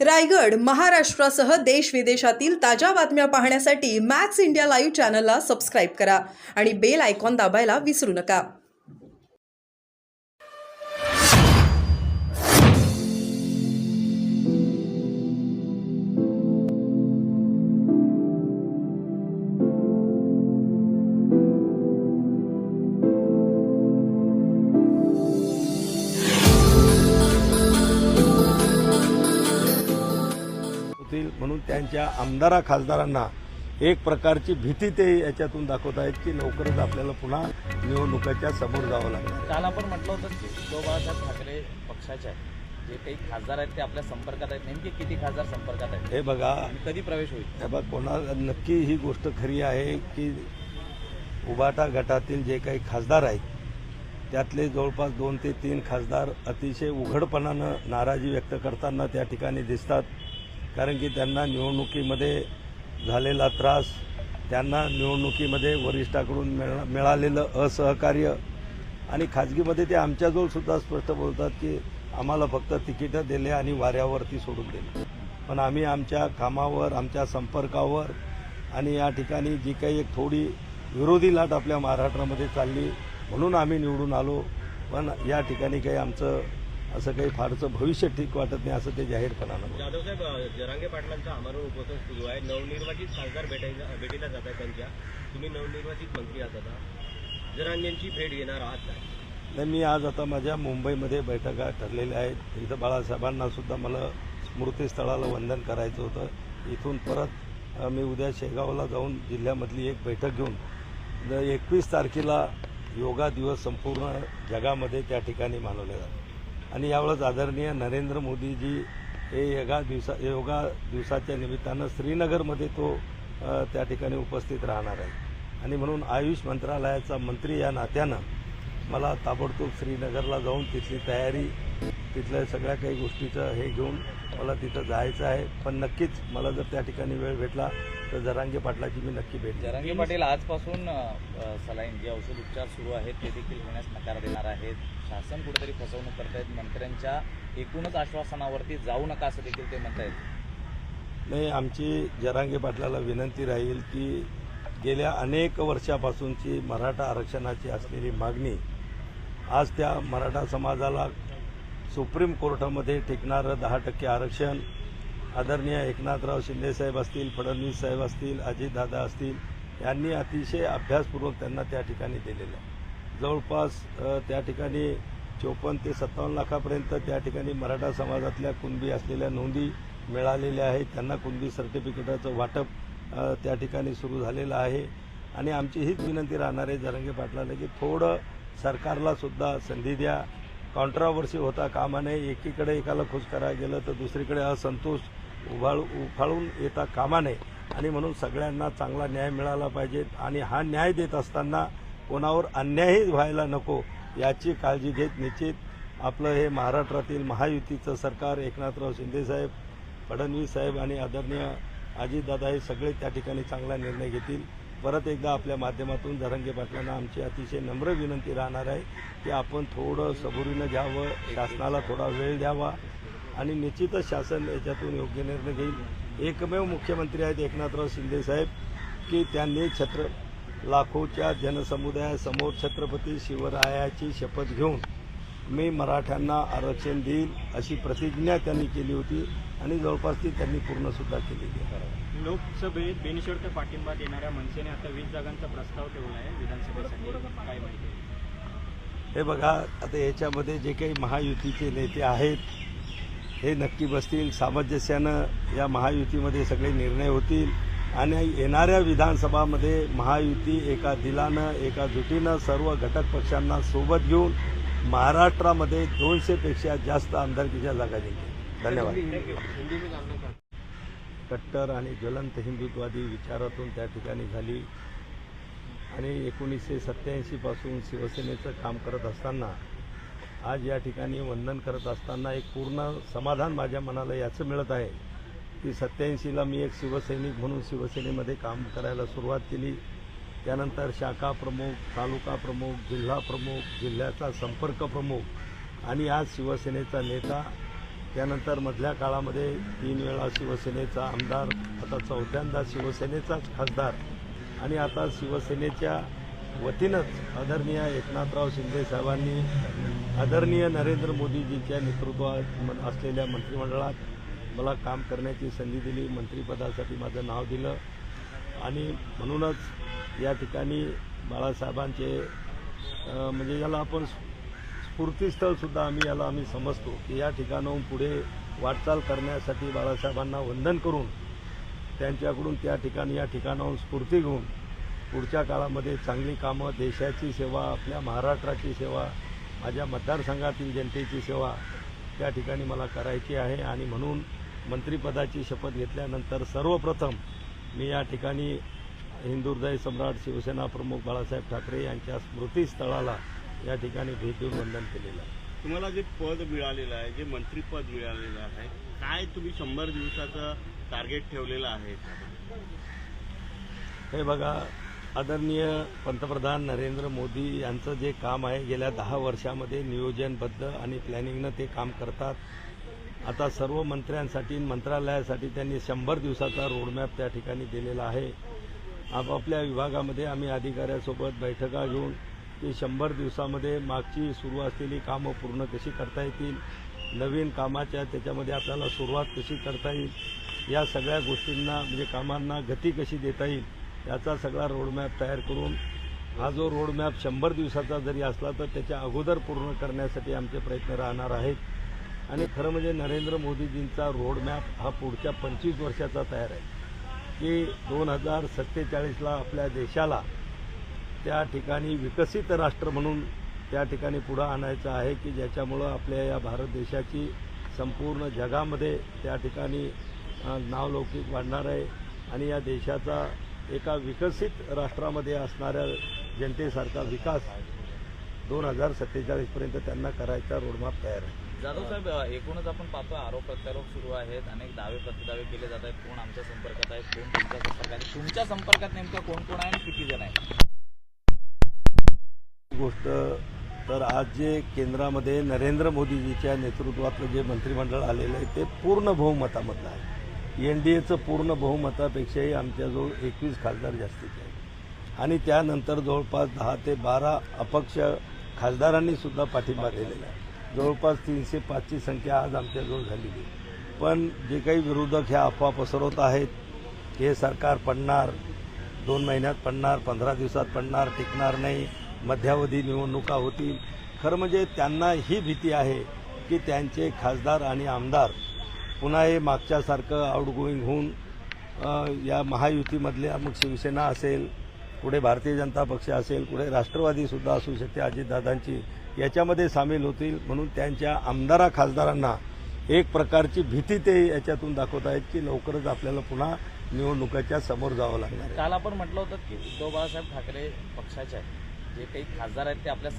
रायगड, महाराष्ट्रासह देश विदेशातील ताज्या बातम्या पाहण्यासाठी मॅक्स इंडिया लाईव्ह चॅनलला सबस्क्राईब करा आणि बेल आयकॉन दाबायला विसरू नका. म्हणून त्यांच्या आमदार खासदारांना एक प्रकारची भीती ते याच्यातून दाखवत आहेत की लवकरच आपल्याला पुन्हा निवडणुकीच्या समोर जावं लागणार. काल आपण म्हटलं होतं की उद्धव बाळासाहेब ठाकरे पक्षाचे जे काही खासदार आहेत ते आपल्या संपर्कात आहेत. नेमके किती खासदार संपर्कात आहेत हे बघा, कधी प्रवेश होईल हे बघा, कोणाला नक्की ही गोष्ट खरी आहे की उभाटा गटातील जे काही खासदार आहेत त्यातले जवळपास 2 ते 3 खासदार अतिशय उघडपणानं नाराजी व्यक्त करताना त्या ठिकाणी दिसतात. कारण की त्यांना निवडणुकीमध्ये झालेला त्रास, त्यांना निवडणुकीमध्ये वरिष्ठाकडून मिळालेलं असहकार्य आणि खाजगीमध्ये ते आमच्याजवळ सुद्धा स्पष्ट बोलतात की आम्हाला फक्त तिकीटं दिले आणि वाऱ्यावरती सोडून दिले. पण आम्ही आमच्या कामावर, आमच्या संपर्कावर आणि या ठिकाणी जी काही एक थोडी विरोधी लाट आपल्या महाराष्ट्रामध्ये चालली म्हणून आम्ही निवडून आलो. पण या ठिकाणी काही आमचं असं काही फारसं भविष्य ठीक वाटत नाही असं ते जाहीरपणानं. जाधव साहेब, जरांगे पाटलांचा आमरण उपोषण सुरू आहे. नवनिर्वाचित खासदार भेटीला जात आहे त्यांच्या. तुम्ही नवनिर्वाचित मंत्री आहात, आता जरांगेंची भेट घेणार आहात काय? नाही, मी आज आता माझ्या मुंबईमध्ये बैठका ठरलेल्या आहेत. तिथं बाळासाहेबांना सुद्धा मला स्मृतीस्थळाला वंदन करायचं होतं. इथून परत मी उद्या शेगावला जाऊन जिल्ह्यामधली एक बैठक घेऊन 21 तारखेला योगा दिवस संपूर्ण जगामध्ये त्या ठिकाणी मानवले जातात. आणि यावेळेस आदरणीय नरेंद्र मोदीजी हे योगा दिवसाच्या निमित्तानं श्रीनगरमध्ये तो त्या ठिकाणी उपस्थित राहणार आहे. आणि म्हणून आयुष मंत्रालयाचा मंत्री या नात्यानं मला ताबडतोब श्रीनगरला जाऊन तिथली तयारी, तिथल्या सगळ्या काही गोष्टीचं हे घेऊन मला तिथं जायचं आहे. पण नक्कीच मला जर त्या ठिकाणी वेळ भेटला तर जरांगे पाटलाची मी नक्की भेट. जरांगे पाटील आजपासून सलाईन जे औषध उपचार सुरू आहेत ते देखील घेण्यास नकार देणार आहेत. शासन कुठेतरी फसवणूक करतायत. मंत्र्यांच्या एकूणच आश्वासनावरती जाऊ नका असं देखील ते म्हणतायत. नाही, आमची जरांगे पाटलाला विनंती राहील की गेल्या अनेक वर्षापासूनची मराठा आरक्षणाची असलेली मागणी आज त्या मराठा समाजाला सुप्रीम कोर्टामध्ये टिकणारं 10% आरक्षण आदरणीय एकनाथराव शिंदेसाहेब असतील, फडणवीस साहेब असतील, अजितदादा असतील यांनी अतिशय अभ्यासपूर्वक त्यांना त्या ठिकाणी दिलेलं आहे. जवळपास त्या ठिकाणी 54 ते 57 लाखापर्यंत त्या ठिकाणी मराठा समाजातल्या कुणबी असलेल्या नोंदी मिळालेल्या आहेत. त्यांना कुणबी सर्टिफिकेटाचं वाटप त्या ठिकाणी सुरू झालेलं आहे. आणि आमची हीच विनंती राहणार आहे जरांगे पाटलाला की थोडं सरकारला सुद्धा संधी द्या. कॉन्ट्रावर्सी होता कामा नये. एकीकडे एकाला खुश करायला गेलं तर दुसरीकडे असंतोष उफाळून येता कामा नये. आणि म्हणून सगळ्यांना चांगला न्याय मिळाला पाहिजे. आणि हा न्याय देत असताना कोणावर अन्यायही व्हायला नको याची काळजी घेत निश्चित आपलं हे महाराष्ट्रातील महायुतीचं सरकार, एकनाथराव शिंदेसाहेब, फडणवीस साहेब आणि आदरणीय अजितदादा हे सगळे त्या ठिकाणी चांगला निर्णय घेतील. परत एकदा आपल्या माध्यमातून जरांगे पाटलांना आमची अतिशय नम्र विनंती राहणार आहे की आपण थोडं सबुरीनं घ्यावं, शासनाला थोडा वेळ द्यावा आणि निश्चितच शासन याच्यातून योग्य निर्णय घेईल. एकमेव मुख्यमंत्री आहेत एकनाथराव शिंदेसाहेब की त्यांनी लाखोच्या जनसमुदायासमोर छत्रपती शिवरायाची शपथ घेऊन मी मराठ्यांना आरक्षण देईल अशी प्रतिज्ञा त्यांनी केली होती आणि जवळपास ती त्यांनी पूर्णसुद्धा केलेली आहे. लोकसभेत बिनशर्त पाठिंबा देणाऱ्या मनसेने आता 20 जागांचा प्रस्ताव ठेवला आहे विधानसभेसाठी. काय माहिती आहे? हे बघा, आता याच्यामध्ये जे काही महायुतीचे नेते आहेत हे नक्की बसतील. सामंजस्यानं या महायुतीमध्ये सगळे निर्णय होतील आणि येणाऱ्या विधानसभामध्ये महायुती एका दिलानं, एका जुटीनं सर्व घटक पक्षांना सोबत घेऊन महाराष्ट्रामध्ये 200पेक्षा जास्त आमदारकीच्या जागा जिंकेल. धन्यवाद. कट्टर आणि ज्वलंत हिंदुत्ववादी विचारातून त्या ठिकाणी झाली आणि 1987 पासून शिवसेनेचं काम करत असताना आज या ठिकाणी वंदन करत असताना एक पूर्ण समाधान माझ्या मनाला याचं मिळत आहे की 87ला मी एक शिवसैनिक म्हणून शिवसेनेमध्ये काम करायला सुरुवात केली. त्यानंतर शाखा प्रमुख, तालुका प्रमुख, जिल्हा प्रमुख, जिल्ह्याचा संपर्क प्रमुख आणि आज शिवसेनेचा नेता त्यानंतर मधल्या काळामध्ये 3 वेळा शिवसेनेचा आमदार, आता 4थ्यांदा शिवसेनेचाच खासदार आणि आता शिवसेनेच्या वतीनंच आदरणीय एकनाथराव शिंदे साहेबांनी आदरणीय नरेंद्र मोदीजींच्या नेतृत्वात असलेल्या मंत्रिमंडळात मला काम करण्याची संधी दिली, मंत्रिपदासाठी माझं नाव दिलं आणि म्हणूनच या ठिकाणी बाळासाहेबांचे म्हणजे याला आपण स्फूर्तीस्थळसुद्धा आम्ही समजतो की या ठिकाणाहून पुढे वाटचाल करण्यासाठी बाळासाहेबांना वंदन करून त्यांच्याकडून त्या ठिकाणी या ठिकाणाहून स्फूर्ती घेऊन पुढच्या काळामध्ये चांगली कामं, देशाची सेवा, आपल्या महाराष्ट्राची सेवा, माझ्या मतदारसंघातील जनतेची सेवा त्या ठिकाणी मला करायची आहे आणि म्हणून मंत्रिपदाची शपथ घेतल्यानंतर सर्वप्रथम मी या ठिकाणी हिंदुहृदय सम्राट शिवसेना प्रमुख बाळासाहेब ठाकरे यांच्या स्मृतीस्थळाला या ठिकाणी भेट देऊन वंदन केलेलं आहे. तुम्हाला जे पद मिळालेलं आहे, जे मंत्रिपद मिळालेलं आहे, काय तुम्ही 100 दिवसाचं टार्गेट ठेवलेलं आहे? हे बघा, आदरणीय पंतप्रधान नरेंद्र मोदी यांचं जे काम आहे गेल्या 10 वर्षामध्ये नियोजनबद्ध आणि प्लॅनिंगनं ते काम करतात. आता सर्व मंत्र्यांसाठी मंत्रालयासाठी त्यांनी 100 दिवसाचा रोडमॅप त्या ठिकाणी दिलेला आहे. आपापल्या विभागामध्ये आम्ही अधिकाऱ्यासोबत बैठका घेऊन की 100 दिवसामध्ये मागची सुरू असलेली कामं पूर्ण कशी करता येतील, नवीन कामाच्या त्याच्यामध्ये आपल्याला सुरुवात कशी करता येईल, या सगळ्या गोष्टींना म्हणजे कामांना गती कशी देता येईल याचा सगळा रोडमॅप तयार करून हा जो रोडमॅप 100 दिवसाचा जरी असला तर त्याच्या अगोदर पूर्ण करण्यासाठी आमचे प्रयत्न राहणार आहेत. आणि खरं म्हणजे नरेंद्र मोदीजींचा रोडमॅप हा पुढच्या 25 वर्षाचा तयार आहे की 2047ला आपल्या देशाला त्या ठिकाणी विकसित राष्ट्र म्हणून त्या ठिकाणी पुढं आणायचं आहे की ज्याच्यामुळं आपल्या या भारत देशाची संपूर्ण जगामध्ये त्या ठिकाणी नावलौकिक वाढणार आहे आणि या देशाचा एका विकसित राष्ट्रामध्ये असणाऱ्या जनतेसारखा विकास 2047पर्यंत त्यांना करायचा रोडमॅप तयार आहे. जाधव साहेब, एकूणच आपण पाहतो आरोप प्रत्यारोप सुरू आहेत, अनेक दावे प्रतिदावे केले जात आहेत. कोण आमच्या संपर्कात आहे, कोण तुमच्या संपर्कात आहे, तुमच्या संपर्कात नेमकं कोण कोण आहे आणि किती जण आहेत? गोष्ट तर आज जे केंद्रामध्ये नरेंद्र मोदीजीच्या नेतृत्वातलं जे मंत्रिमंडळ आलेलं आहे ते पूर्ण बहुमतामधलं आहे. NDAचं पूर्ण बहुमतापेक्षाही आमच्याजवळ 21 खासदार जास्तीचे आहेत आणि त्यानंतर जवळपास 10 ते 12 अपक्ष खासदारांनी सुद्धा पाठिंबा दिलेला आहे. जवळपास 305ची संख्या आज आमच्याजवळ झालेली आहे. पण जे काही विरोधक ह्या अफवा पसरवत आहेत की हे सरकार पडणार, 2 महिन्यात पडणार, 15 दिवसात पडणार, टिकणार नाही, मध्यावधी निवडणुका होतील, खरं म्हणजे त्यांना ही भीती आहे की त्यांचे खासदार आणि आमदार पुन्हा हे मागच्यासारखं आउटगोईंग होऊन या महायुतीमधल्या मग शिवसेना असेल, पुढे भारतीय जनता पक्ष असेल, पुढे राष्ट्रवादीसुद्धा असू शकते अजितदादांची, याच्यामध्ये सामील होतील. म्हणून त्यांच्या आमदार खासदारांना एक प्रकारची भीती ते याच्यातून दाखवत आहेत की लवकरच आपल्याला पुन्हा निवडणुकाच्या समोर जावं लागणार आहे. काल आपण म्हटलं होतं की उद्धव बाळासाहेब ठाकरे पक्षाचे आहेत, जे काही खासदार आहेत ते आपल्या